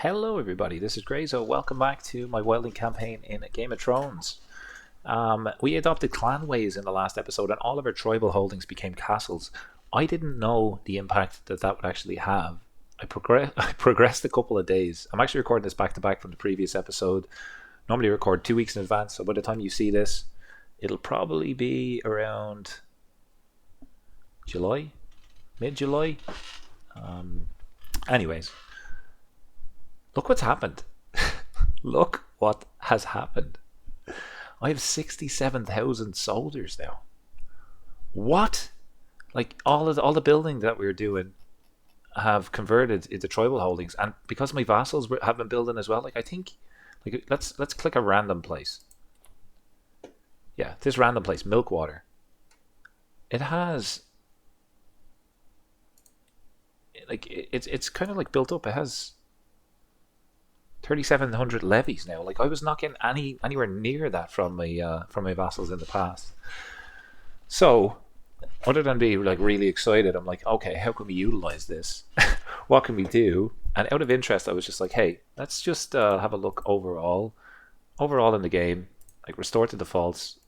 Hello everybody, this is Grayzo. Welcome back to my Wildling campaign in Game of Thrones. We adopted clan ways in the last episode and all of our tribal holdings became castles. I didn't know the impact that would actually have. I progressed a couple of days. I'm actually recording this back to back from the previous episode. Normally record 2 weeks in advance, so by the time you see this, it'll probably be around July, mid-July. Anyways. Look what's happened. Look what has happened. I have 67,000 soldiers now. What? Like all the building that we were doing have converted into tribal holdings, and because my vassals have been building as well. Like I think, like let's click a random place. Yeah, this random place, Milkwater. It has like it's kind of like built up. It has 3,700 levies now. Like I was not getting anywhere near that from my vassals in the past. So, other than be like really excited, I'm like, okay, how can we utilize this? What can we do? And out of interest, I was just like, hey, let's just have a look overall in the game, like restore to defaults.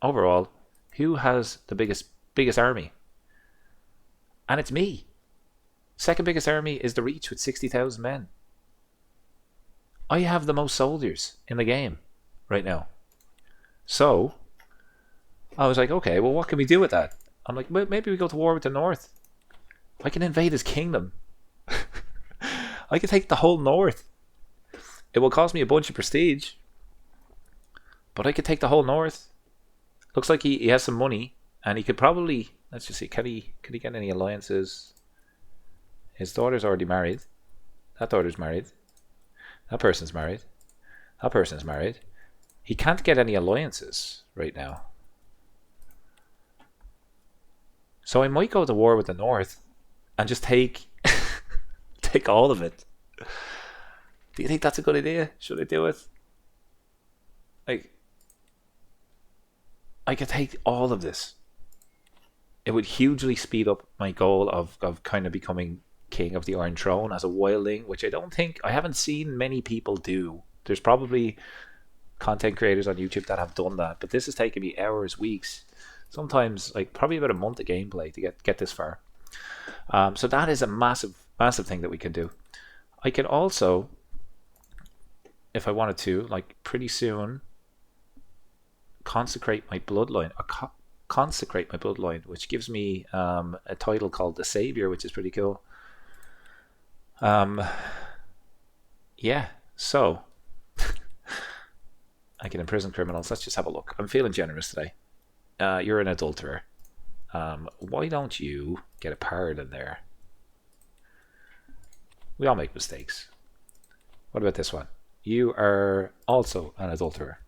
Overall, who has the biggest army? And it's me. Second biggest army is the Reach with 60,000 men. I have the most soldiers in the game right now. So, I was like, okay, well, what can we do with that? I'm like, well, maybe we go to war with the North. I can invade his kingdom. I can take the whole North. It will cost me a bunch of prestige, but I could take the whole North. Looks like he has some money, and he could probably, let's just see, can he get any alliances? His daughter's already married. That daughter's married. That person's married. That person's married. He can't get any alliances right now. So I might go to war with the North and just take take all of it. Do you think that's a good idea? Should I do it? Like, I could take all of this. It would hugely speed up my goal of kind of becoming King of the Iron Throne as a wildling, which I haven't seen many people do. There's probably content creators on YouTube that have done that, but this has taken me hours, weeks, sometimes like probably about a month of gameplay to get this far. So that is a massive thing that we can do. I can also, if I wanted to, like pretty soon, consecrate my bloodline, which gives me a title called the Savior, which is pretty cool. Yeah, so I can imprison criminals. Let's just have a look. I'm feeling generous today. You're an adulterer. Why don't you get a pardon there? We all make mistakes. What about this one? You are also an adulterer.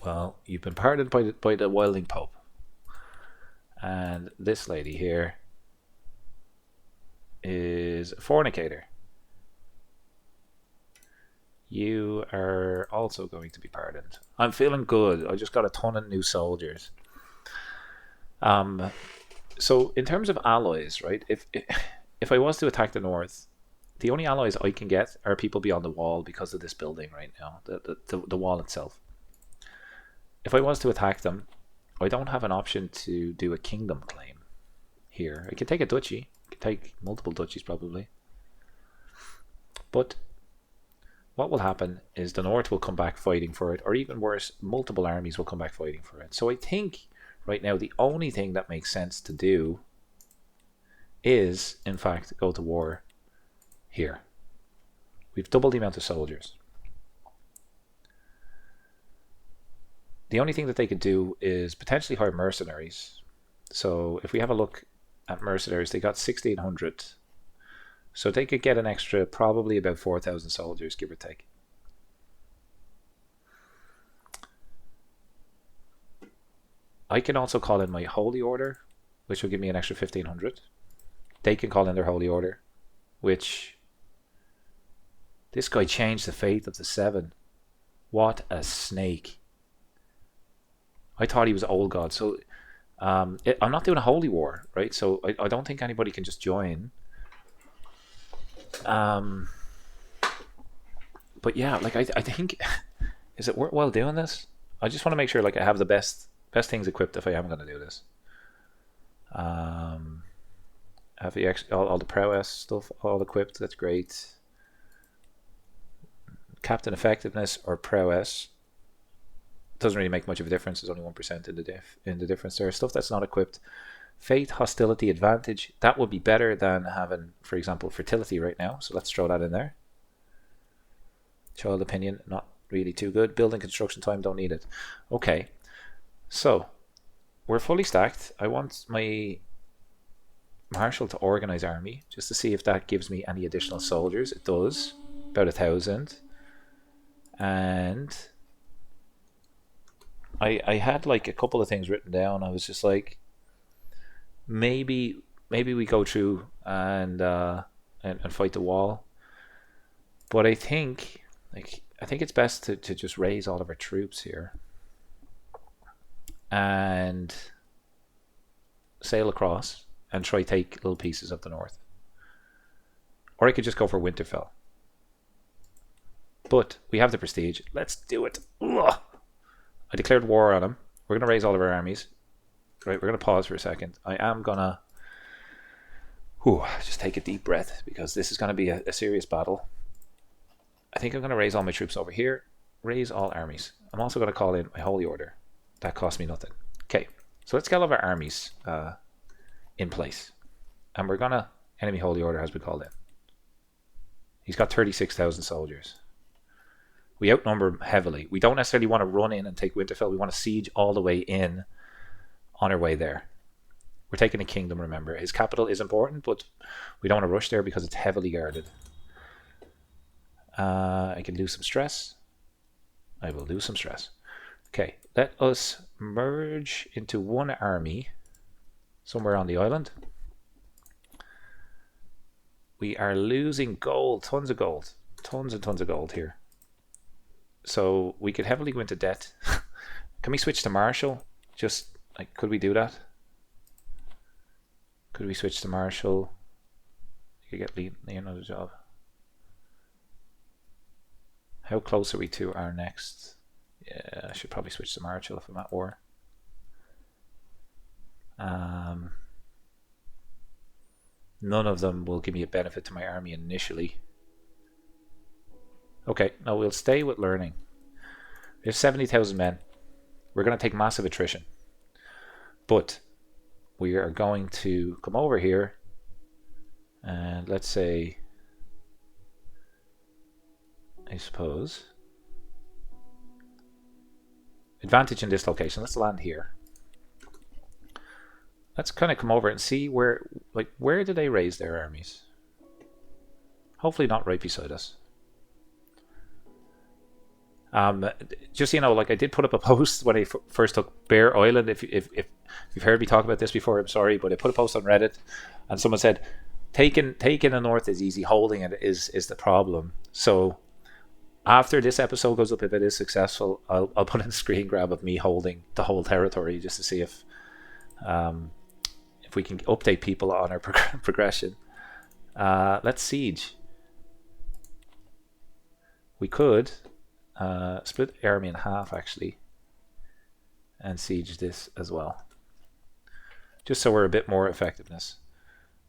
Well, you've been pardoned by the Wildling Pope. And this lady here is a fornicator. You are also going to be pardoned. I'm feeling good. I just got a ton of new soldiers. So in terms of allies, right? If I was to attack the North, the only allies I can get are people beyond the wall because of this building right now, the wall itself. If I was to attack them, I don't have an option to do a kingdom claim here. I could take a duchy. Take multiple duchies probably, but what will happen is the North will come back fighting for it, or even worse, multiple armies will come back fighting for it. So I think right now the only thing that makes sense to do is in fact go to war here. We've doubled the amount of soldiers. The only thing that they could do is potentially hire mercenaries. So if we have a look at mercenaries, they got 1,600, so they could get an extra probably about 4,000 soldiers, give or take. I can also call in my holy order, which will give me an extra 1,500. They can call in their holy order, which this guy changed the fate of the Seven. What a snake. I thought he was old god. So I'm not doing a holy war, right? So I don't think anybody can just join. But yeah, like I think, is it worthwhile doing this? I just want to make sure like I have the best things equipped if I am going to do this. Have the all the prowess stuff all equipped. That's great. Captain effectiveness or prowess doesn't really make much of a difference. There's only 1% in the difference there. Stuff that's not equipped. Faith, hostility, advantage. That would be better than having, for example, fertility right now. So let's throw that in there. Child opinion, not really too good. Building construction time, don't need it. Okay, so we're fully stacked. I want my marshal to organize army just to see if that gives me any additional soldiers. It does, about 1,000. And I had like a couple of things written down. I was just like, maybe we go through and fight the wall. But I think it's best to just raise all of our troops here and sail across and try take little pieces of the north. Or I could just go for Winterfell. But we have the prestige. Let's do it. Ugh. I declared war on him. We're going to raise all of our armies. Right, we're going to pause for a second. I am going to just take a deep breath because this is going to be a serious battle. I think I'm going to raise all my troops over here. Raise all armies. I'm also going to call in my holy order. That cost me nothing. Okay, so let's get all of our armies in place. And we're going to... Enemy holy order has been called in. He's got 36,000 soldiers. We outnumber him heavily. We don't necessarily want to run in and take Winterfell. We want to siege all the way in on our way there. We're taking a kingdom, remember. His capital is important, but we don't want to rush there because it's heavily guarded. I can lose some stress. I will lose some stress. Okay, let us merge into one army somewhere on the island. We are losing gold, tons of gold. Tons and tons of gold here. So we could heavily go into debt. Can we switch to Marshall? Just like, could we do that? Could we switch to Marshall? You could get Leonardo the job. How close are we to our next? Yeah, I should probably switch to Marshall if I'm at war. None of them will give me a benefit to my army initially. Okay, now we'll stay with learning. We have 70,000 men. We're going to take massive attrition. But we are going to come over here and let's say, I suppose, advantage in this location. Let's land here. Let's kind of come over and see where do they raise their armies? Hopefully not right beside us. Just so you know, like I did put up a post when I first took Bear Island. If you've heard me talk about this before, I'm sorry, but I put a post on Reddit, and someone said, taking the north is easy, holding it is the problem. So after this episode goes up, if it is successful, I'll put in a screen grab of me holding the whole territory just to see if we can update people on our progression. Let's siege. We could split the army in half actually and siege this as well, just so we're a bit more effectiveness.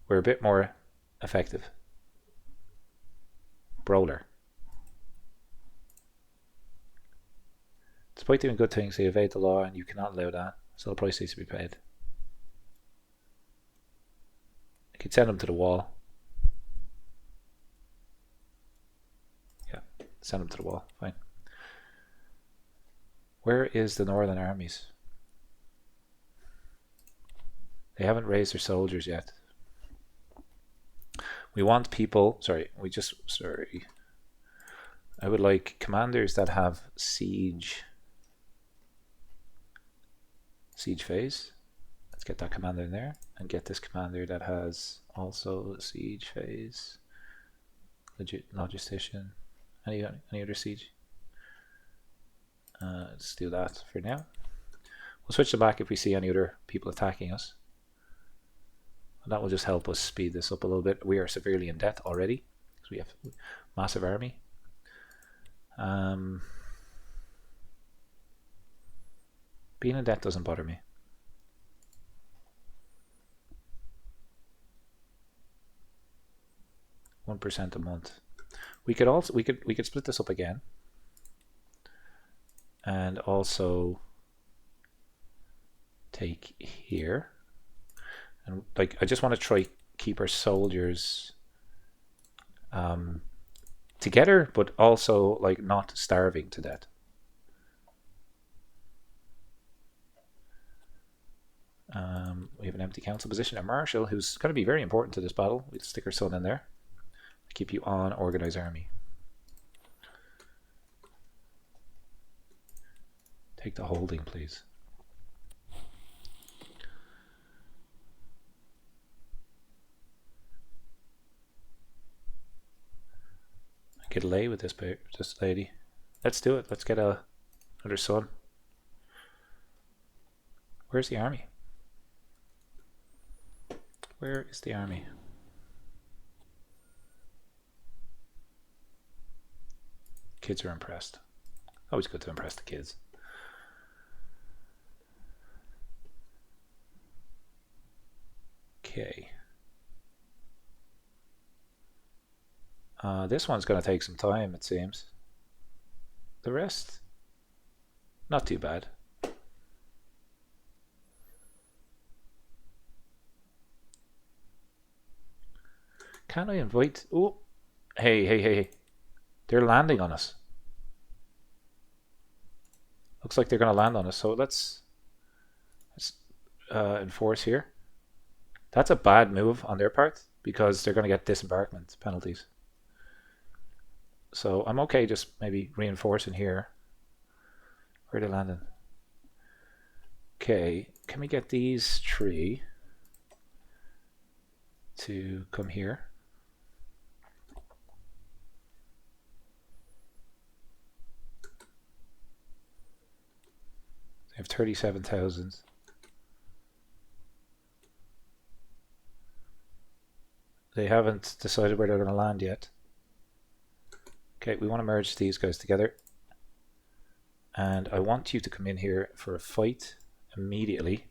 We're a bit more effective. Brawler. Despite doing good things, they evade the law and you cannot allow that, so the price needs to be paid. I could send them to the wall. Yeah, send them to the wall, fine. Where is the northern armies? They haven't raised their soldiers yet. We want people, I would like commanders that have siege phase. Let's get that commander in there and get this commander that has also siege phase. Logistician. Any other siege? Let's do that for now. We'll switch them back if we see any other people attacking us. And that will just help us speed this up a little bit. We are severely in debt already because we have a massive army. Being in debt doesn't bother me. %1 a month. We could also we could split this up again, and also take here, and like I just want to try keep our soldiers together, but also like not starving to death. We have an empty council position. A marshal who's going to be very important to this battle. We'll stick our son in there. Keep you on organize army. Take the holding, please. Get a lay with this lady. Let's do it. Let's get another son. Where's the army? Where is the army? Kids are impressed. Always good to impress the kids. Okay. This one's going to take some time, it seems. The rest, not too bad. Can I invite? Oh, hey. They're landing on us. Looks like they're going to land on us. So let's enforce here. That's a bad move on their part because they're going to get disembarkment penalties. So I'm okay just maybe reinforcing here. Where are they landing? Okay, can we get these 3 to come here? They have 37,000. They haven't decided where they're going to land yet. Okay, we want to merge these guys together. And I want you to come in here for a fight immediately.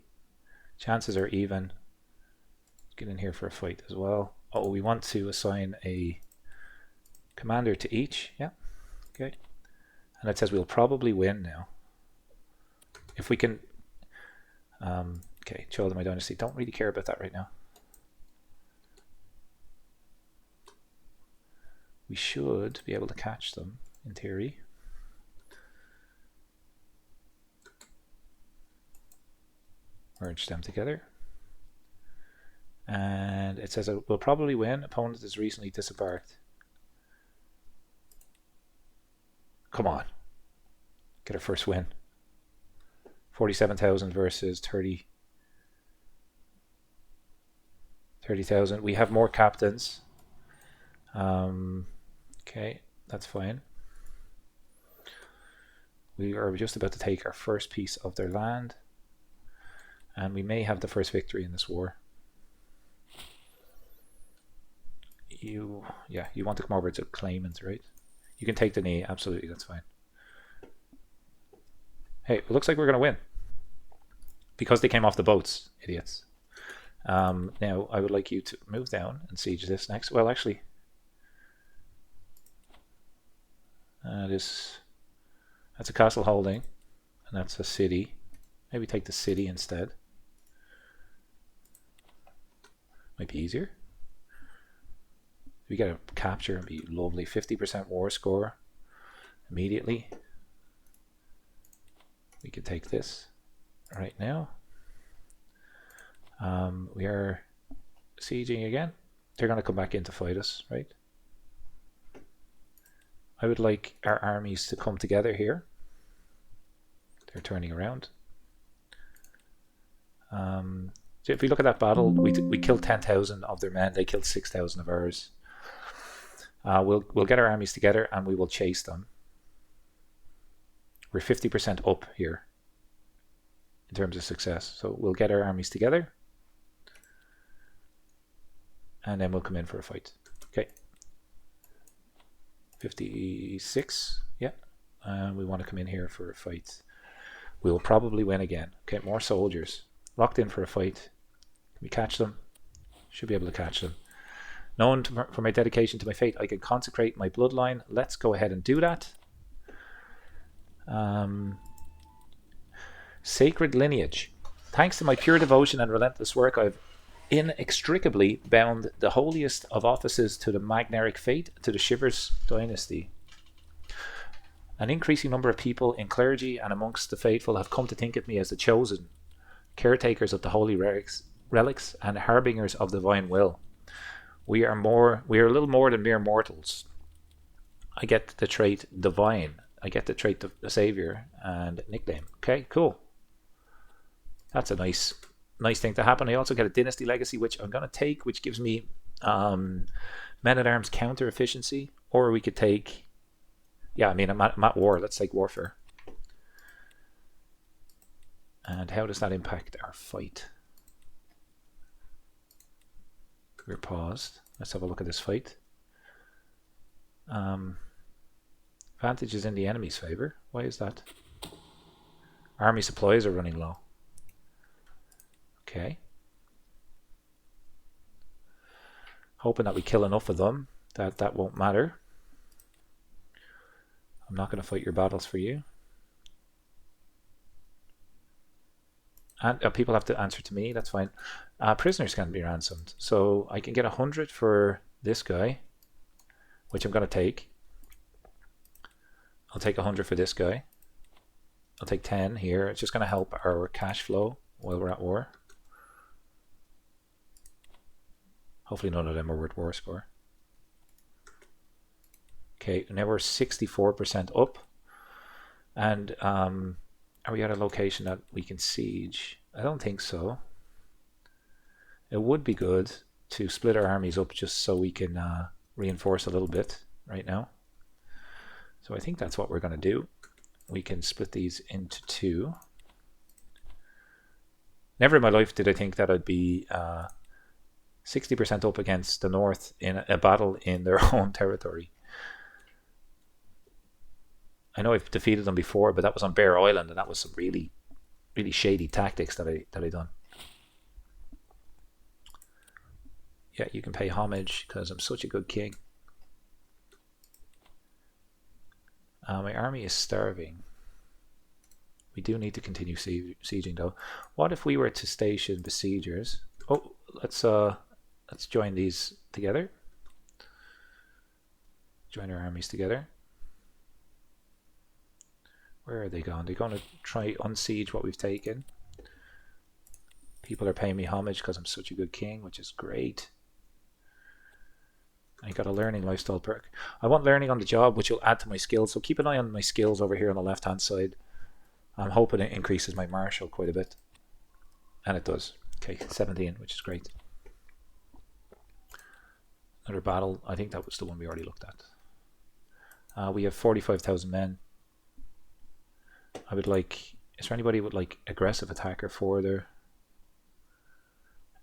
Chances are even. Get in here for a fight as well. Oh, we want to assign a commander to each. Yeah, okay. And it says we'll probably win now. If we can... okay, Child of My Dynasty. Don't really care about that right now. We should be able to catch them, in theory. Merge them together. And it says we'll probably win. Opponent is recently disembarked. Come on. Get our first win. 47,000 versus 30,000. We have more captains. Okay, that's fine. We are just about to take our first piece of their land. And we may have the first victory in this war. You want to come over to claimant, right? You can take the knee, absolutely, that's fine. Hey, it looks like we're going to win. Because they came off the boats, idiots. Now, I would like you to move down and siege this next. Well, actually, that's a castle holding, and that's a city. Maybe take the city instead. Might be easier. We get a capture and be lovely. 50% war score immediately. We could take this right now. We are sieging again. They're going to come back in to fight us, right? I would like our armies to come together here. They're turning around. So if we look at that battle, we killed 10,000 of their men. They killed 6,000 of ours. We'll get our armies together and we will chase them. We're 50% up here in terms of success. So we'll get our armies together. And then we'll come in for a fight. Okay. 56. Yeah. And we want to come in here for a fight. We'll probably win again. Okay, more soldiers. Locked in for a fight. Can we catch them? Should be able to catch them. Known for my dedication to my faith, I can consecrate my bloodline. Let's go ahead and do that. Sacred lineage. Thanks to my pure devotion and relentless work, I've inextricably bound the holiest of offices to the Magneric fate, to the Shivers dynasty. An increasing number of people in clergy and amongst the faithful have come to think of me as the chosen, caretakers of the holy relics and harbingers of divine will. We are a little more than mere mortals. I get the trait divine. I get the trait the savior and nickname. Okay, cool. That's a nice thing to happen. I also get a dynasty legacy, which I'm going to take, which gives me men-at-arms counter efficiency. Or we could take... Yeah, I mean, I'm at war. Let's take warfare. And how does that impact our fight? We're paused. Let's have a look at this fight. Advantage is in the enemy's favor. Why is that? Army supplies are running low. Okay. Hoping that we kill enough of them that won't matter. I'm not going to fight your battles for you. And people have to answer to me. That's fine. Prisoners can be ransomed. So I can get 100 for this guy, which I'm going to take. I'll take 100 for this guy. I'll take 10 here. It's just going to help our cash flow while we're at war. Hopefully none of them are worth war score. Okay, now we're 64% up. And are we at a location that we can siege? I don't think so. It would be good to split our armies up just so we can reinforce a little bit right now. So I think that's what we're going to do. We can split these into two. Never in my life did I think that I'd be 60% up against the North in a battle in their own territory. I know I've defeated them before, but that was on Bear Island, and that was some really, really shady tactics that I done. Yeah, you can pay homage because I'm such a good king. My army is starving. We do need to continue sieging though. What if we were to station besiegers? Oh, let's join these together. Join our armies together. Where are they going? They're going to try unsiege what we've taken. People are paying me homage because I'm such a good king, which is great. I got a learning lifestyle perk. I want learning on the job, which will add to my skills. So keep an eye on my skills over here on the left hand side. I'm hoping it increases my martial quite a bit. And it does. Okay, 17, which is great. Another battle. I think that was the one we already looked at. We have 45,000 men. I would like... Is there anybody with like aggressive attacker for their...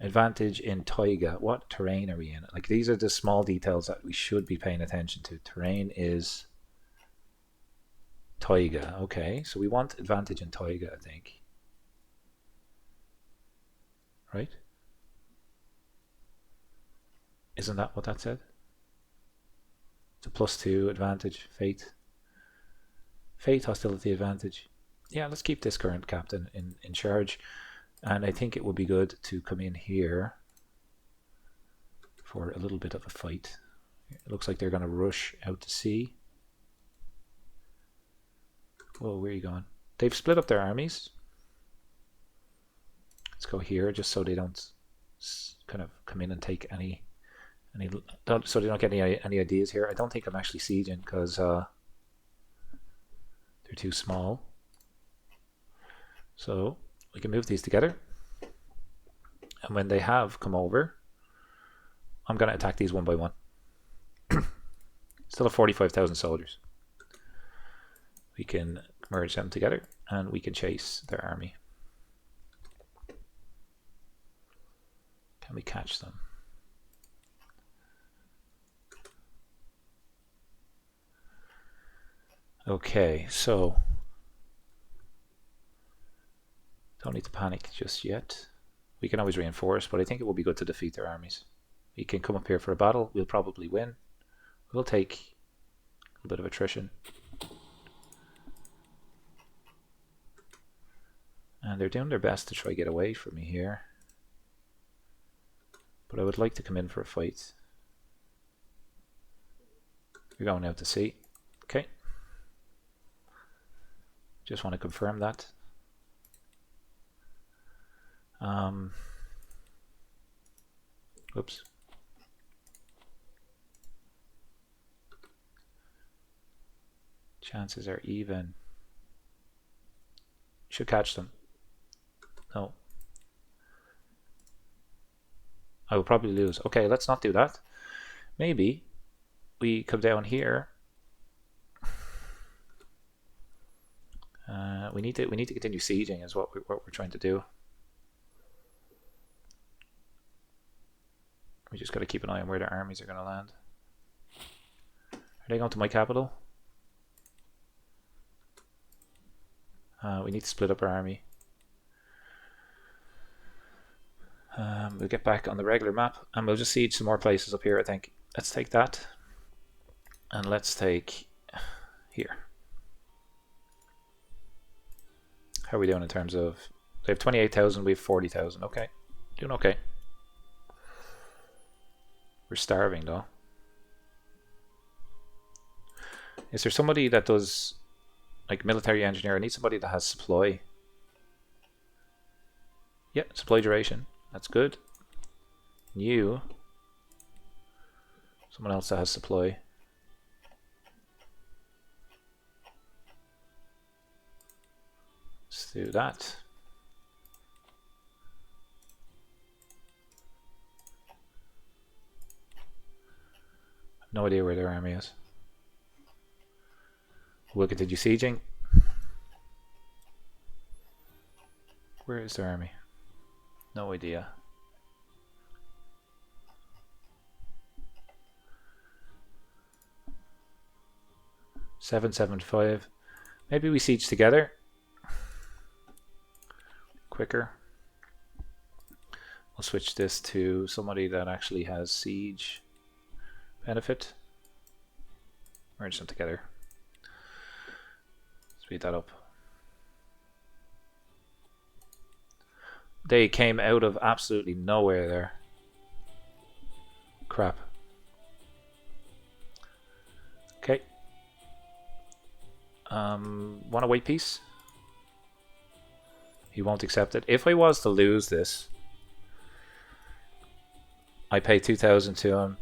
Advantage in taiga. What terrain are we in? Like, these are the small details that we should be paying attention to. Terrain is taiga. Okay, so we want advantage in taiga, I think. Right? Isn't that what that said? It's a +2 advantage. Fate. Fate, hostility advantage. Yeah, let's keep this current captain in charge. And I think it would be good to come in here for a little bit of a fight. It looks like they're going to rush out to sea. Whoa, where are you going? They've split up their armies. Let's go here just so they don't kind of come in and take any so they don't get any ideas here. I don't think I'm actually sieging because they're too small. So we can move these together, and when they have come over, I'm going to attack these one by one. Still have 45,000 soldiers. We can merge them together and we can chase their army. Can we catch them? Okay, so don't need to panic just yet. We can always reinforce, but I think it will be good to defeat their armies. We can come up here for a battle. We'll probably win. We'll take a bit of attrition. And they're doing their best to try to get away from me here. But I would like to come in for a fight. You're going out to sea. Okay. Just want to confirm that. Oops. Chances are even. Should catch them. No. I will probably lose. Okay, let's not do that. Maybe we come down here. We need to continue sieging is what we're trying to do. We just got to keep an eye on where their armies are going to land. Are they going to my capital? We need to split up our army. We'll get back on the regular map and we'll just siege some more places up here, I think. Let's take that. And let's take here. How are we doing in terms of... They have 28,000, we have 40,000. Okay. Doing okay. We're starving though. Is there somebody that does like military engineer? I need somebody that has supply. Yeah, supply duration. That's good. You. Someone else that has supply. Let's do that. No idea where their army is. We'll continue sieging. Where is their army? No idea. 775. Maybe we siege together. Quicker. We'll switch this to somebody that actually has siege benefit. Merge them together. Speed that up. They came out of absolutely nowhere there. Crap. Okay. Want a white piece? He won't accept it. If I was to lose this, I pay 2,000 to him.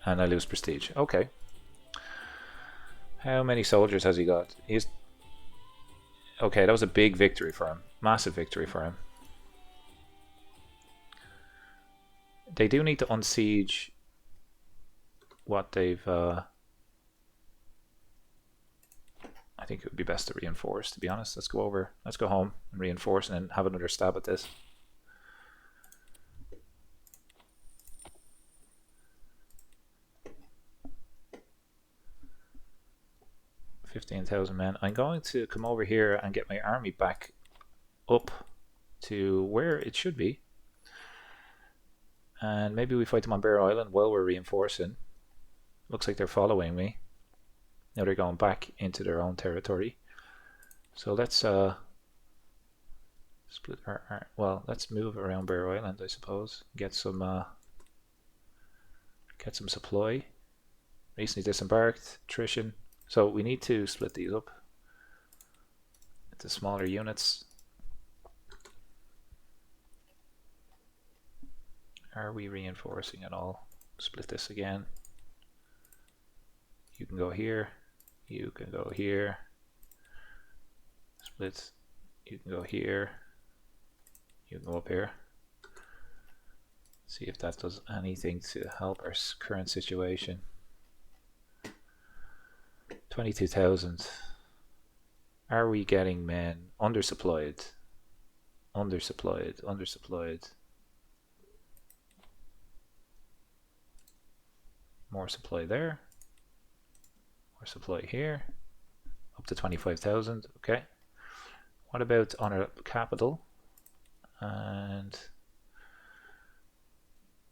And I lose prestige. Okay. How many soldiers has he got? He's... Okay, that was a big victory for him. Massive victory for him. They do need to unsiege what they've... I think it would be best to reinforce, to be honest. Let's go home and reinforce and then have another stab at this. $15,000 men. I'm going to come over here and get my army back up to where it should be. And maybe we fight them on Bear Island while we're reinforcing. Looks like they're following me. Now they're going back into their own territory. So let's split our well, let's move around Bear Island, I suppose. Get some supply. Recently disembarked, attrition. So we need to split these up into smaller units. Are we reinforcing at all? Split this again. You can go here. You can go here. Split. You can go here. You can go up here. See if that does anything to help our current situation. 22,000. Are we getting men? Undersupplied. Undersupplied. Undersupplied. More supply there. More supply here. Up to 25,000. Okay. What about on our capital? And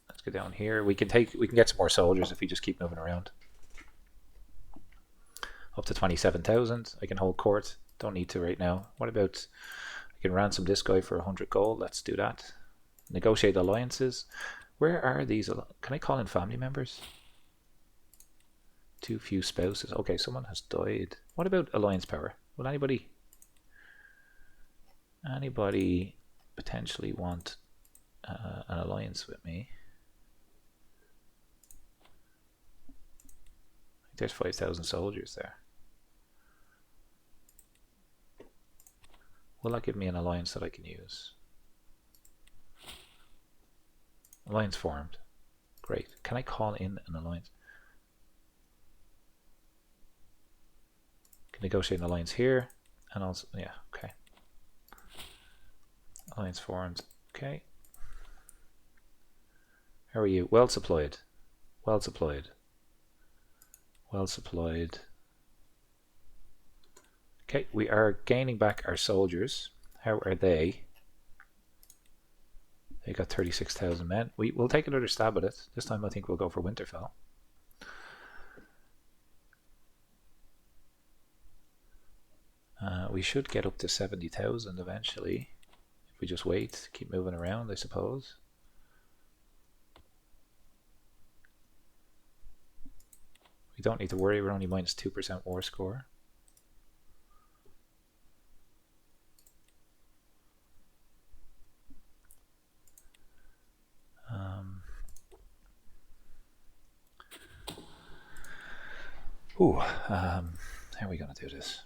let's go down here. We can get some more soldiers if we just keep moving around. Up to 27,000. I can hold court. Don't need to right now. What about I can ransom this guy for 100 gold. Let's do that. Negotiate alliances. Where are these? Can I call in family members? Too few spouses. Okay, someone has died. What about alliance power? Will anybody potentially want an alliance with me? I think there's 5,000 soldiers there. Will that give me an alliance that I can use? Alliance formed. Great. Can I call in an alliance? Can negotiate an alliance here. And also, yeah, okay. Alliance formed. Okay. How are you? Well supplied. Well supplied. Well supplied. Okay, we are gaining back our soldiers. How are they? They got 36,000 men. We'll take another stab at it. This time I think we'll go for Winterfell. We should get up to 70,000 eventually. If we just wait, keep moving around, I suppose. We don't need to worry, we're only minus 2% war score. How are we going to do this?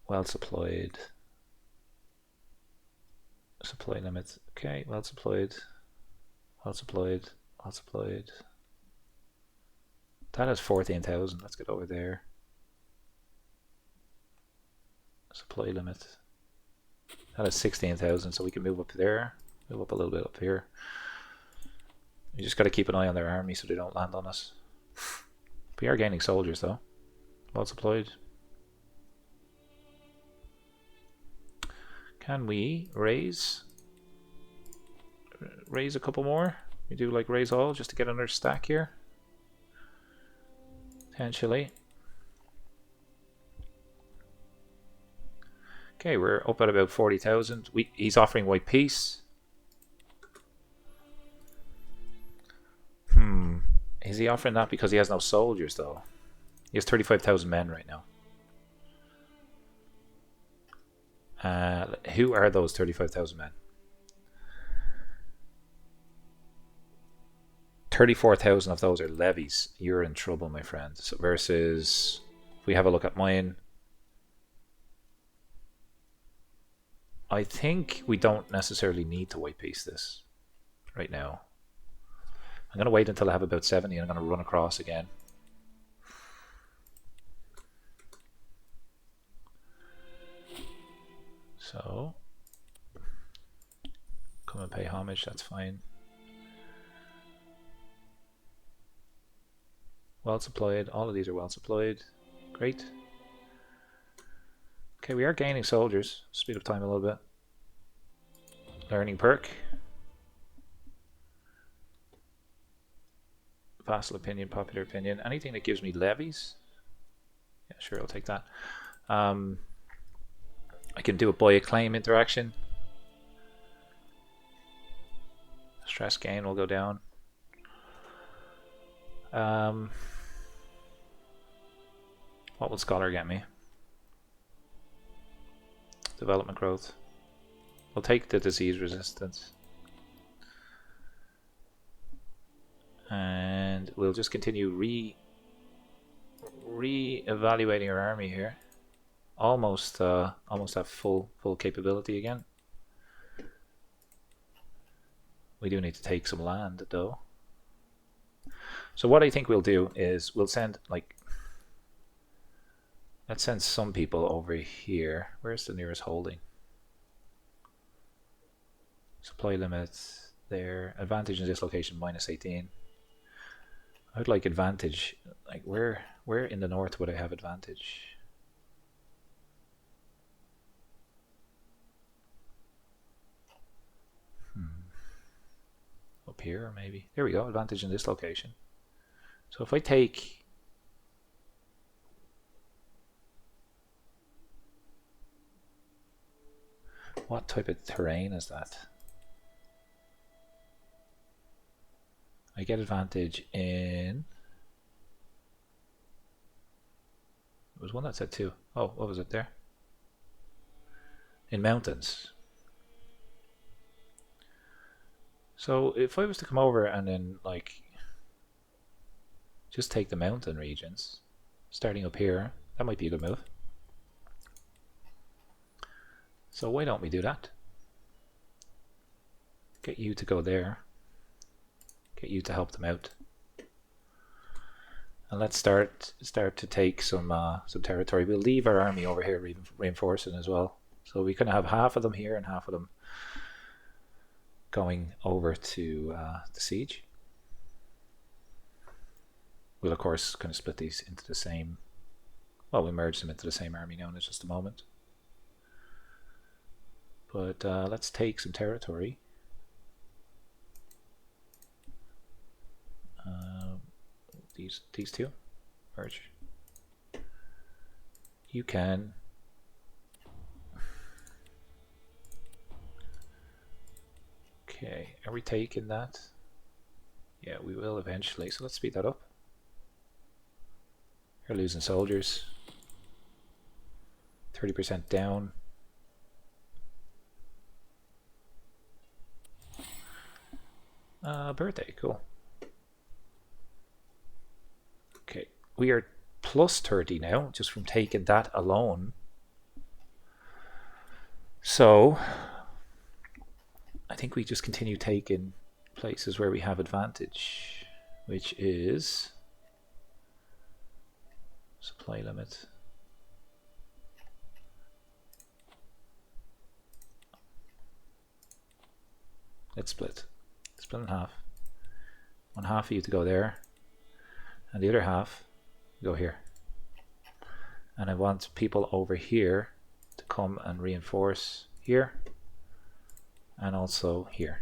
Well supplied. Supply limits. Okay, well supplied. Well supplied. Well supplied. That has 14,000. Let's get over there. Supply limit. That has 16,000, so we can move up there. Move up a little bit up here. We just got to keep an eye on their army so they don't land on us. We are gaining soldiers though. Well supplied. Can we raise a couple more? We do like raise all just to get another stack here. Potentially. Okay, we're up at about 40,000. He's offering white peace. Is he offering that because he has no soldiers though? He has 35,000 men right now. Who are those 35,000 men? 34,000 of those are levies. You're in trouble, my friend. So versus, if we have a look at mine, I think we don't necessarily need to white peace this right now. I'm going to wait until I have about 70 and I'm going to run across again. So, come and pay homage, that's fine. Well supplied, all of these are well supplied. Great. Okay, we are gaining soldiers. Speed up time a little bit. Learning perk. Vassal opinion, popular opinion. Anything that gives me levies. Yeah, sure, I'll take that. I can do a buy a claim interaction. Stress gain will go down. What will Scholar get me? Development growth. We'll take the disease resistance. And we'll just continue re-evaluating our army here. Almost have full capability again. We do need to take some land though. So what I think we'll do is we'll send let's send some people over here. Where's the nearest holding? Supply limits there. Advantage in this location minus 18. I would like advantage. Like where Where in the north would I have advantage? Up here, maybe. There we go, advantage in this location. So if I take... What type of terrain is that? I get advantage in... There was one that said 2. Oh, what was it there? In mountains. So if I was to come over and then like just take the mountain regions, starting up here, that might be a good move. So why don't we do that? Get you to go there. Get you to help them out. And let's start to take some territory. We'll leave our army over here reinforcing as well. So we can have half of them here and half of them going over to the siege. We'll of course kind of split these into the same, well, we merge them into the same army now in just a moment. But let's take some territory. These two merge. You can okay, are we taking that? Yeah, we will eventually, so let's speed that up. You're losing soldiers. 30% down. Birthday, cool. Okay, we are plus 30 now, just from taking that alone. So, I think we just continue taking places where we have advantage, which is supply limit. Let's split in half. One half of you to go there, and the other half go here. And I want people over here to come and reinforce here and also here.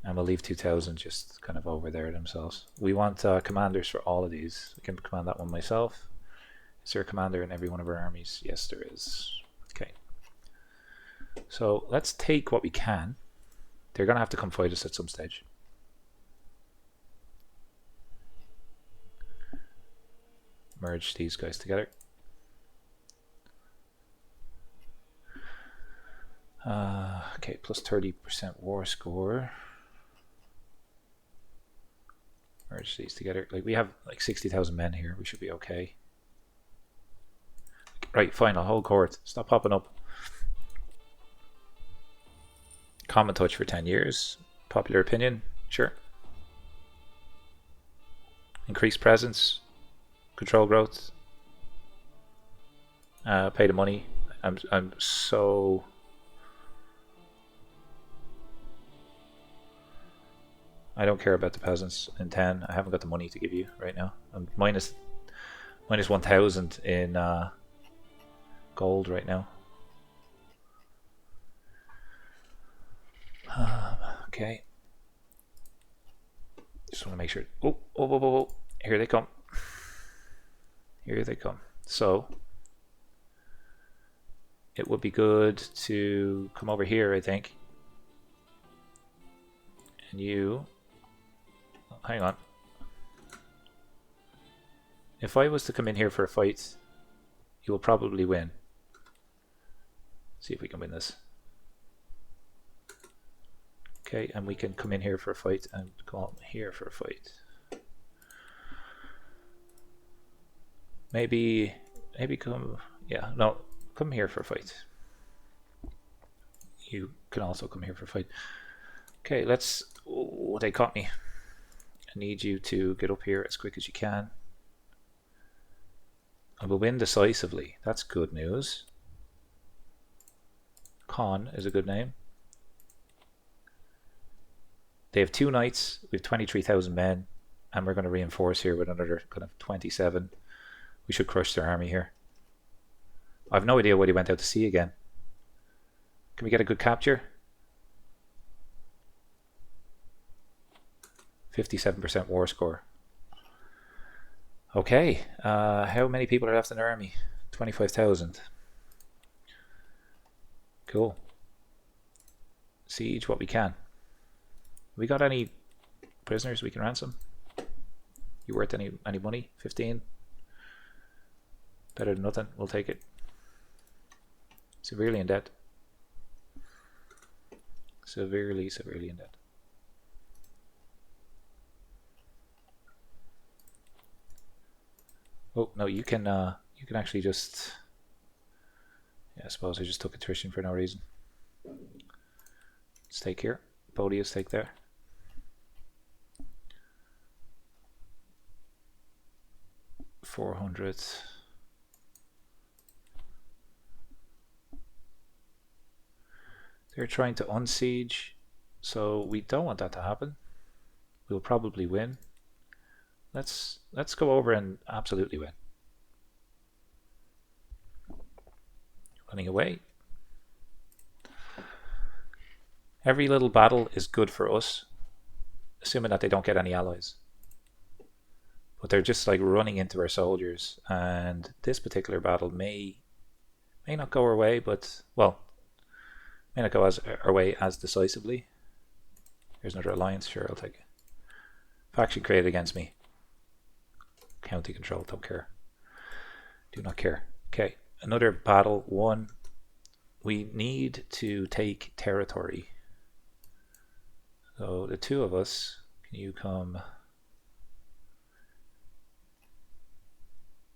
And we'll leave 2,000 just kind of over there themselves. We want commanders for all of these. I can command that one myself. Is there a commander in every one of our armies? Yes, there is. Okay. So let's take what we can. They're going to have to come fight us at some stage. Merge these guys together. Okay, plus 30% war score. Merge these together. Like, we have like 60,000 men here. We should be okay. Right, fine. I'll hold court. Stop popping up. Common touch for 10 years. Popular opinion. Sure. Increased presence. Control growth. Pay the money. I'm so... I don't care about the peasants in 10. I haven't got the money to give you right now. I'm minus 1,000 in gold right now. Okay. Just want to make sure. Oh. Here they come. Here they come. So it would be good to come over here, I think. And you... hang on. If I was to come in here for a fight, you will probably win. See if we can win this. Okay, and we can come in here for a fight and come here for a fight. Maybe come, yeah, no, come here for a fight. You can also come here for a fight. Okay, let's, oh, they caught me. I need you to get up here as quick as you can. I will win decisively. That's good news. Khan is a good name. They have 2 knights. We have 23,000 men, And we're going to reinforce here with another kind of 27. We should crush their army here. I have no idea why they went out to sea again. Can we get a good capture? 57% war score. Okay, how many people are left in the army? 25,000. Cool. Siege what we can. We got any prisoners we can ransom? You worth any money? 15? Better than nothing. We'll take it. Severely in debt. Severely in debt. Oh no, you can actually just. Yeah, I suppose I just took attrition for no reason. Stake here. Bodia stake there. $400. They're trying to unsiege, so we don't want that to happen. We'll probably win. Let's go over and absolutely win. Running away. Every little battle is good for us, assuming that they don't get any allies. But they're just like running into our soldiers, and this particular battle may not go our way, but well, may not go our way as decisively. Here's another alliance. Sure, I'll take it. Faction created against me. County control. Don't care. Do not care. Okay, another battle won. We need to take territory. So the two of us, can you come?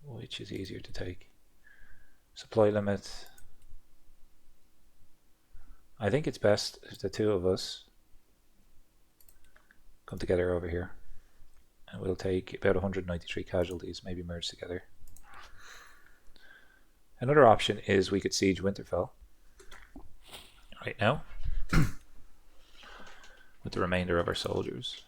Which is easier to take? Supply limit. I think it's best if the two of us come together over here. And we'll take about 193 casualties, maybe merge together. Another option is we could siege Winterfell right now with the remainder of our soldiers.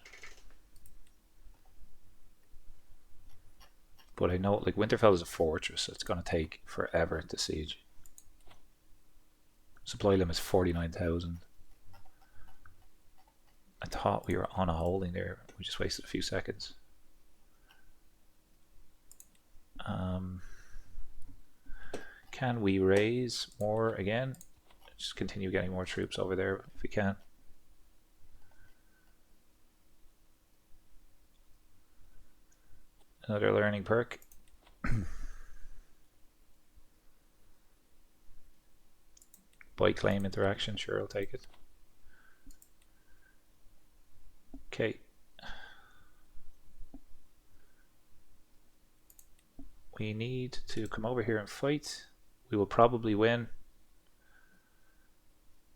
But I know like Winterfell is a fortress, so it's going to take forever to siege. Supply limit is 49,000. I thought we were on a holding there. We just wasted a few seconds. Can we raise more again? Just continue getting more troops over there if we can. Another learning perk. Buy claim interaction, sure, I'll take it. Okay. We need to come over here and fight. We will probably win.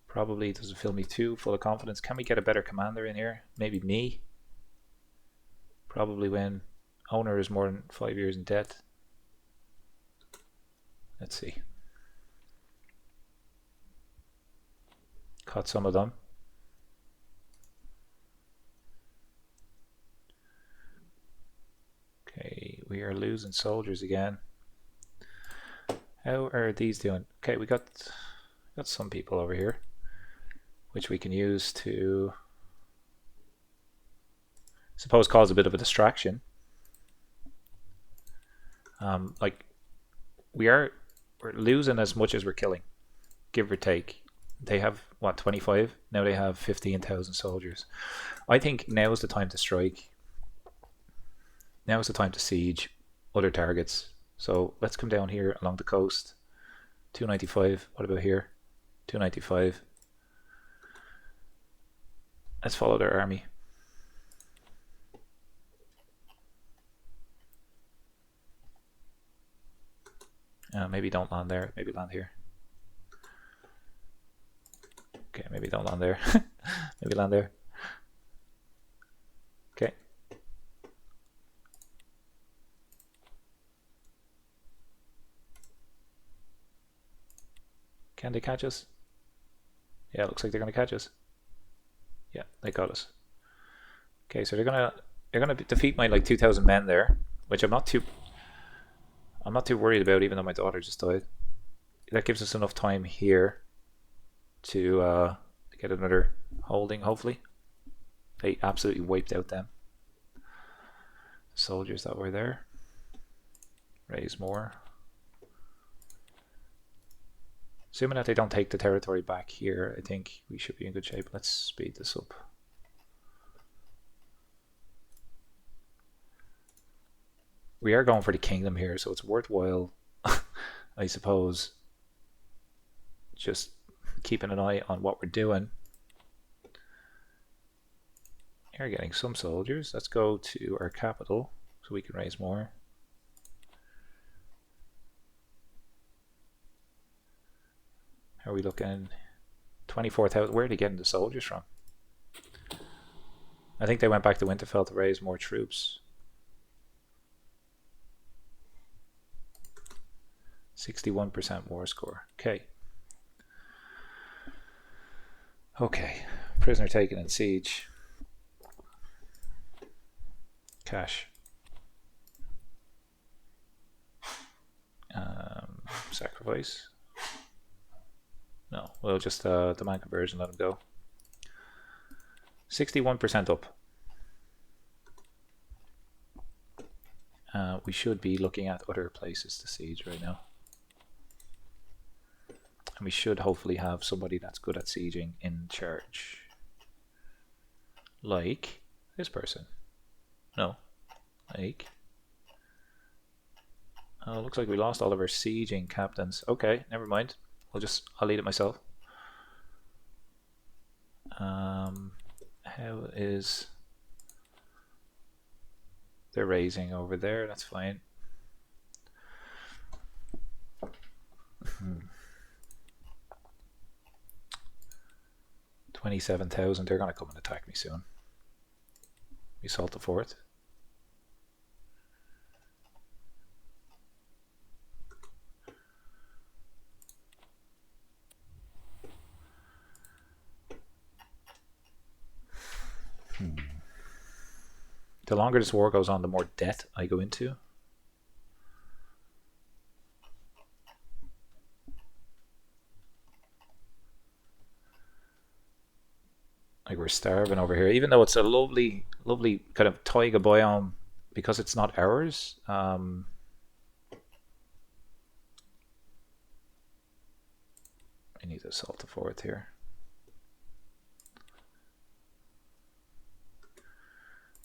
Probably doesn't fill me too full of confidence. Can we get a better commander in here? Maybe me. Probably win. Owner is more than 5 years in debt. Let's see. Caught some of them. Okay, we are losing soldiers again. How are these doing? Okay, we got some people over here, which we can use to, suppose, cause a bit of a distraction. Like we're losing as much as we're killing, give or take. They have what, 25? Now they have 15,000 soldiers. I think now is the time to strike. Now is the time to siege other targets. So let's come down here along the coast. 295. What about here? 295. Let's follow their army. Maybe don't land there. Maybe land here. Okay, maybe don't land there. Maybe land there. Okay. Can they catch us? Yeah, it looks like they're going to catch us. Yeah, they got us. Okay, so they're going to They're going to defeat my like 2,000 men there, which I'm not too worried about, even though my daughter just died. That gives us enough time here to get another holding, hopefully. They absolutely wiped out them. Soldiers that were there. Raise more. Assuming that they don't take the territory back here, I think we should be in good shape. Let's speed this up. We are going for the kingdom here, so it's worthwhile, I suppose, just keeping an eye on what we're doing. We're getting some soldiers. Let's go to our capital so we can raise more. How are we looking? 24,000. Where are they getting the soldiers from? I think they went back to Winterfell to raise more troops. 61% war score. Okay. Okay. Prisoner taken in siege. Cash. Sacrifice. No, we'll just demand conversion, let him go. 61% up. We should be looking at other places to siege right now. And we should hopefully have somebody that's good at sieging in charge. Like this person. No. Like. Oh, looks like we lost all of our sieging captains. Okay, never mind. I'll lead it myself. How is... They're raising over there, that's fine. 27,000, they're going to come and attack me soon. We assault the fort. The longer this war goes on, the more debt I go into. Like we're starving over here, even though it's a lovely, lovely kind of taiga biome, because it's not ours. I need to assault the fort here.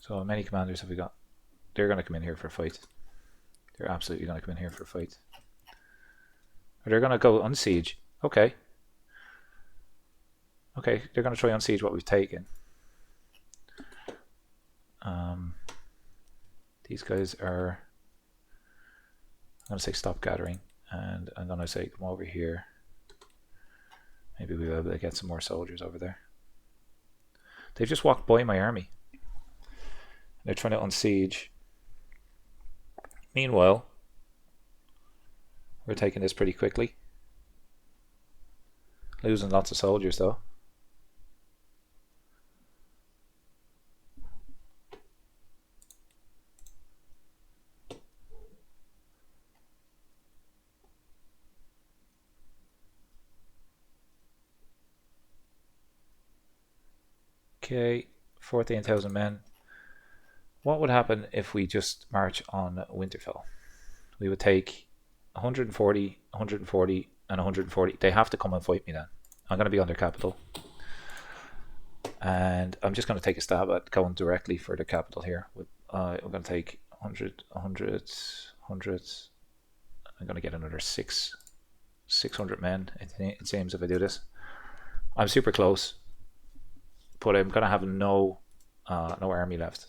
So how many commanders have we got? They're going to come in here for a fight. They're absolutely going to come in here for a fight. Or they're going to go unsiege. Okay. Okay, they're going to try unsiege what we've taken. These guys are... I'm going to say stop gathering. And I'm going to say come over here. Maybe we'll be able to get some more soldiers over there. They've just walked by my army. They're trying to unsiege. Meanwhile, we're taking this pretty quickly. Losing lots of soldiers though. Okay, 14,000 men. What would happen if we just march on Winterfell? We would take 140, 140, and 140. They have to come and fight me then. I'm going to be on their capital. And I'm just going to take a stab at going directly for the capital here. I'm going to take 100, 100, 100. I'm going to get another 600 men, it seems, if I do this. I'm super close. But I'm going to have no army left.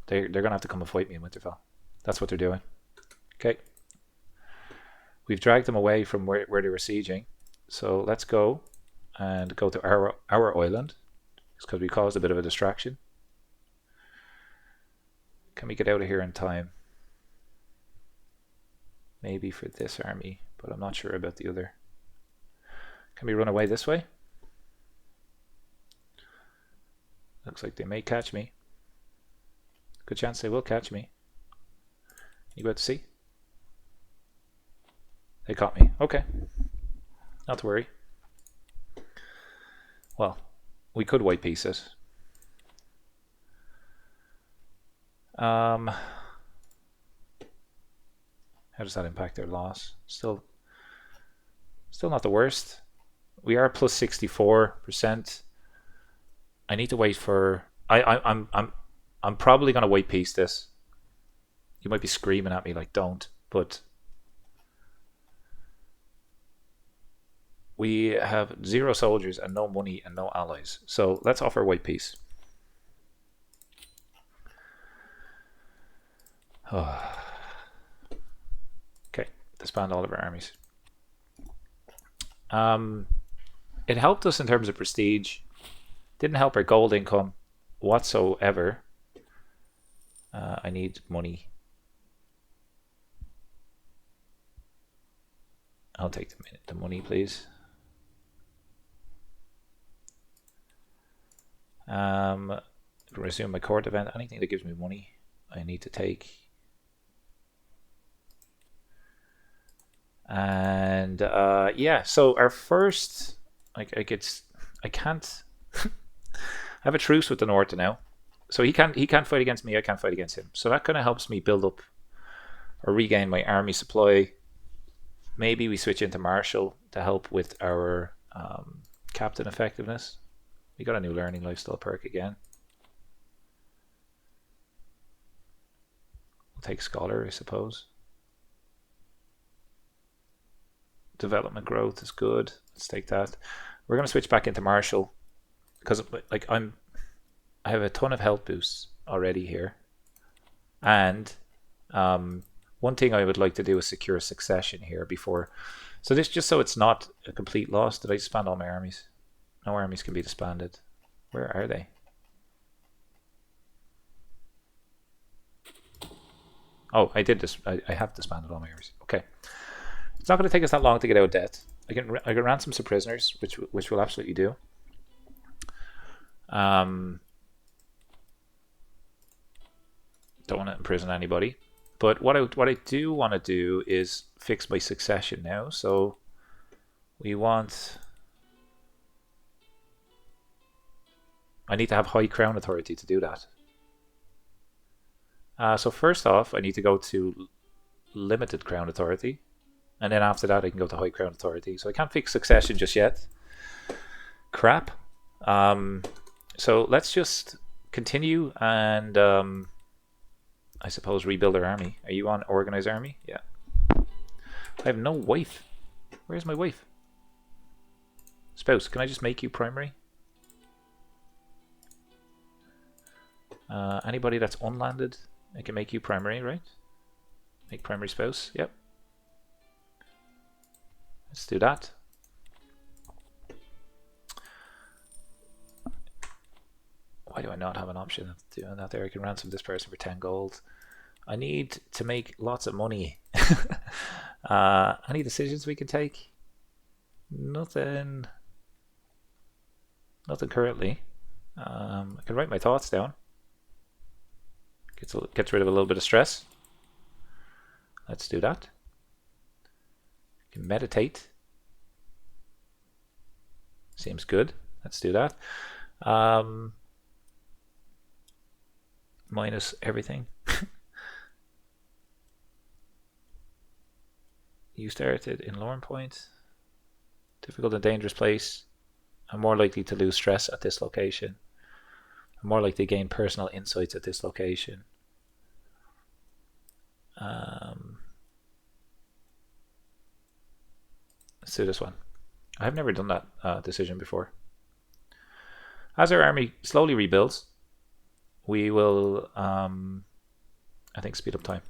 They're going to have to come and fight me in Winterfell. That's what they're doing. Okay. We've dragged them away from where they were sieging. So let's go and go to our island. It's because we caused a bit of a distraction. Can we get out of here in time? Maybe for this army, but I'm not sure about the other. Can we run away this way? Looks like they may catch me. Good chance they will catch me. You about to see? They caught me. Okay. Not to worry. Well, we could white piece it. How does that impact their loss? Still not the worst. We are plus 64%. I need to wait for. I'm probably gonna white piece this. You might be screaming at me like don't, but we have 0 soldiers and no money and no allies. So let's offer white peace. Oh. Okay, disband all of our armies. It helped us in terms of prestige. Didn't help our gold income whatsoever. I need money. I'll take the money, please. Resume my court event. Anything that gives me money, I need to take. And yeah, so our first, I can't. I have a truce with the North now, so he can't fight against me. I can't fight against him. So that kind of helps me build up or regain my army supply. Maybe we switch into Marshal to help with our captain effectiveness. We got a new learning lifestyle perk again. We'll take Scholar, I suppose. Development growth is good. Let's take that. We're going to switch back into Marshal because like I have a ton of health boosts already here, and one thing I would like to do is secure succession here before. So this just so it's not a complete loss. Did I disband all my armies? No armies can be disbanded. Where are they? Oh, I did this. I have disbanded all my armies. Okay. It's not going to take us that long to get out of debt. I can ransom some prisoners, which we'll absolutely do. Don't want to imprison anybody, but what I do want to do is fix my succession now. So we want. I need to have high crown authority to do that. So first off, I need to go to limited crown authority. And then after that, I can go to high crown authority. So I can't fix succession just yet. Crap. So let's just continue and I suppose rebuild our army. Are you on organize army? Yeah. I have no wife. Where's my wife? Spouse, can I just make you primary? Anybody that's unlanded, I can make you primary, right? Make primary spouse. Yep. Let's do that. Why do I not have an option of doing that there? I can ransom this person for 10 gold. I need to make lots of money. Any decisions we can take? Nothing. Nothing currently. I can write my thoughts down. Gets rid of a little bit of stress. Let's do that. You can meditate. Seems good. Let's do that. Minus everything. You started in Lorne Point. Difficult and dangerous place. I'm more likely to lose stress at this location. I'm more likely to gain personal insights at this location. Let's do this one. I've never done that decision before. As our army slowly rebuilds, we will, I think, speed up time.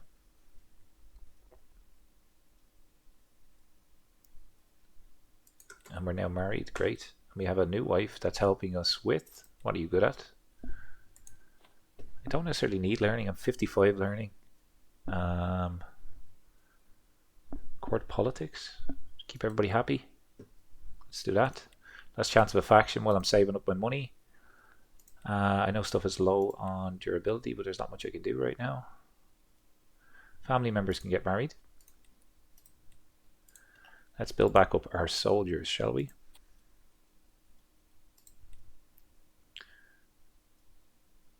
And we're now married. Great. We have a new wife that's helping us with. What are you good at? I don't necessarily need learning. I'm 55 learning. Court politics. Keep everybody happy. Let's do that. Less chance of a faction while I'm saving up my money. I know stuff is low on durability, but there's not much I can do right now. Family members can get married. Let's build back up our soldiers, shall we?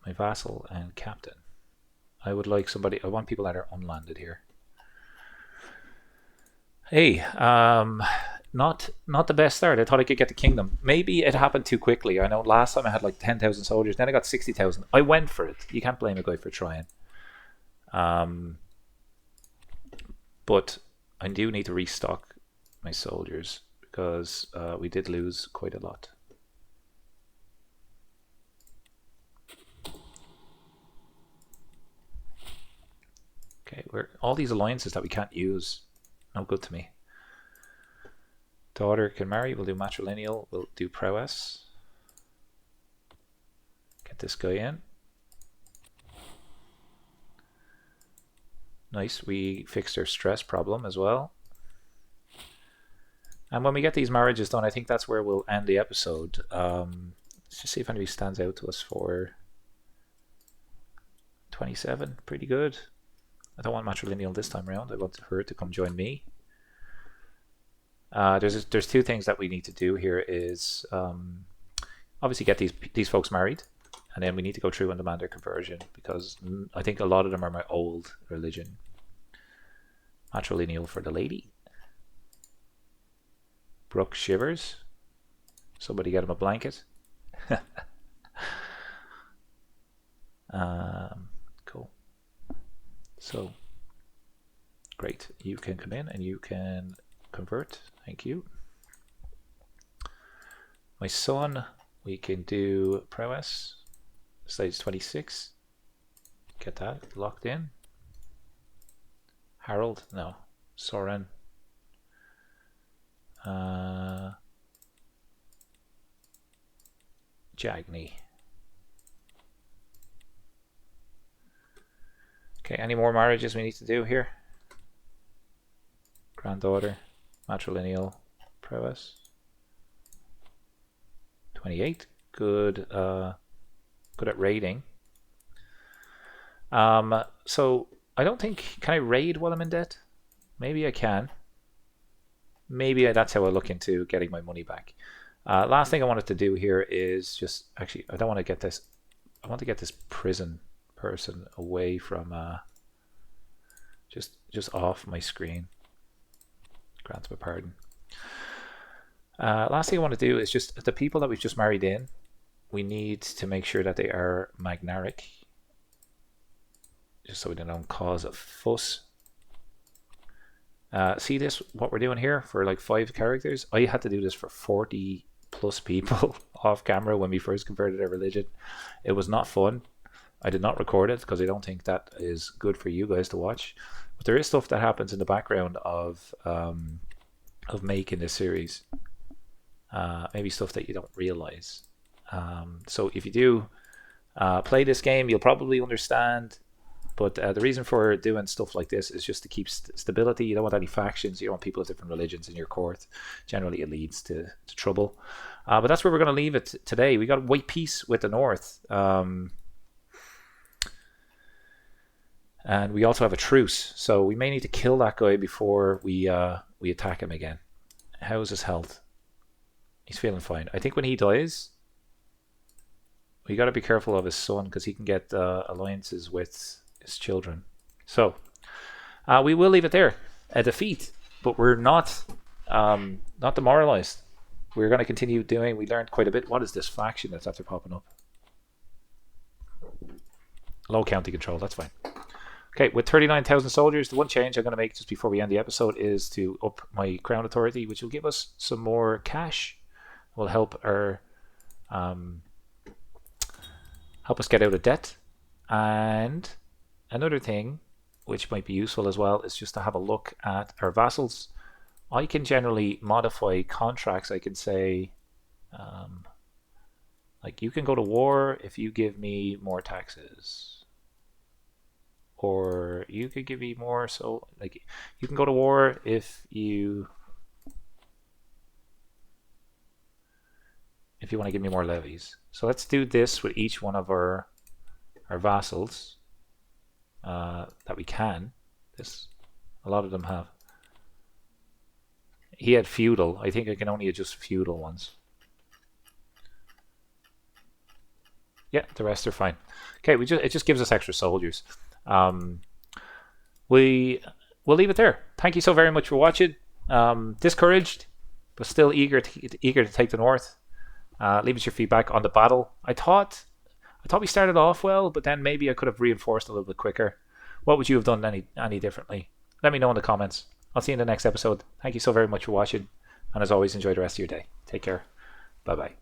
My vassal and captain. I would like somebody, I want people that are unlanded here. Hey, not the best start. I thought I could get the kingdom. Maybe it happened too quickly. I know last time I had like 10,000 soldiers, then I got 60,000. I went for it. You can't blame a guy for trying. But I do need to restock my soldiers because we did lose quite a lot. Okay, we're all these alliances that we can't use. No good to me. Daughter can marry. We'll do matrilineal. We'll do prowess. Get this guy in. Nice. We fixed our stress problem as well. And when we get these marriages done, I think that's where we'll end the episode. Let's just see if anybody stands out to us for 27. Pretty good. I don't want matrilineal this time around. I want her to come join me. There's two things that we need to do here is obviously get these folks married, and then we need to go through and demand their conversion because I think a lot of them are my old religion. Matrilineal for the lady. Brooke Shivers. Somebody get him a blanket. Cool. So, great. You can come in and you can convert. Thank you. My son, we can do prowess. Stage 26. Get that locked in. Harold, no. Soren. Jagni. Okay, any more marriages we need to do here? Granddaughter, matrilineal, prowess. 28, good at raiding. So I don't think, can I raid while I'm in debt? Maybe I can. Maybe that's how I look into getting my money back. Last thing I wanted to do here is just, actually, I don't want to get this, I want to get this prison person away from, just off my screen. Grant me pardon. Last thing I want to do is just, the people that we've just married in, we need to make sure that they are magnaric, just so we don't cause a fuss. See this, what we're doing here for like 5 characters? I had to do this for 40 plus people off camera when we first converted our religion. It was not fun. I did not record it because I don't think that is good for you guys to watch. But there is stuff that happens in the background of making this series. Maybe stuff that you don't realize. So if you do play this game, you'll probably understand. But the reason for doing stuff like this is just to keep stability. You don't want any factions. You don't want people of different religions in your court. Generally, it leads to trouble. But that's where we're going to leave it today. We got white peace with the north. And we also have a truce. So we may need to kill that guy before we attack him again. How's his health? He's feeling fine. I think when he dies, we got to be careful of his son because he can get alliances with his children. So we will leave it there. A defeat, but we're not demoralized. We're going to continue doing. We learned quite a bit. What is this faction that's after popping up? Low county control. That's fine. Okay, with 39,000 soldiers, the one change I'm going to make just before we end the episode is to up my crown authority, which will give us some more cash. Will help our help us get out of debt. And another thing which might be useful as well is just to have a look at our vassals. I can generally modify contracts. I can say like you can go to war if you give me more taxes, or you could give me more, so like you can go to war if if you want to give me more levies. So let's do this with each one of our vassals that we can. A lot of them have. He had feudal. I think I can only adjust feudal ones. Yeah, the rest are fine. Okay, it just gives us extra soldiers. We'll leave it there. Thank you so very much for watching. Discouraged, but still eager to take the north. Leave us your feedback on the battle. I thought we started off well, but then maybe I could have reinforced a little bit quicker. What would you have done any differently? Let me know in the comments. I'll see you in the next episode. Thank you so very much for watching, and as always, enjoy the rest of your day. Take care. Bye bye.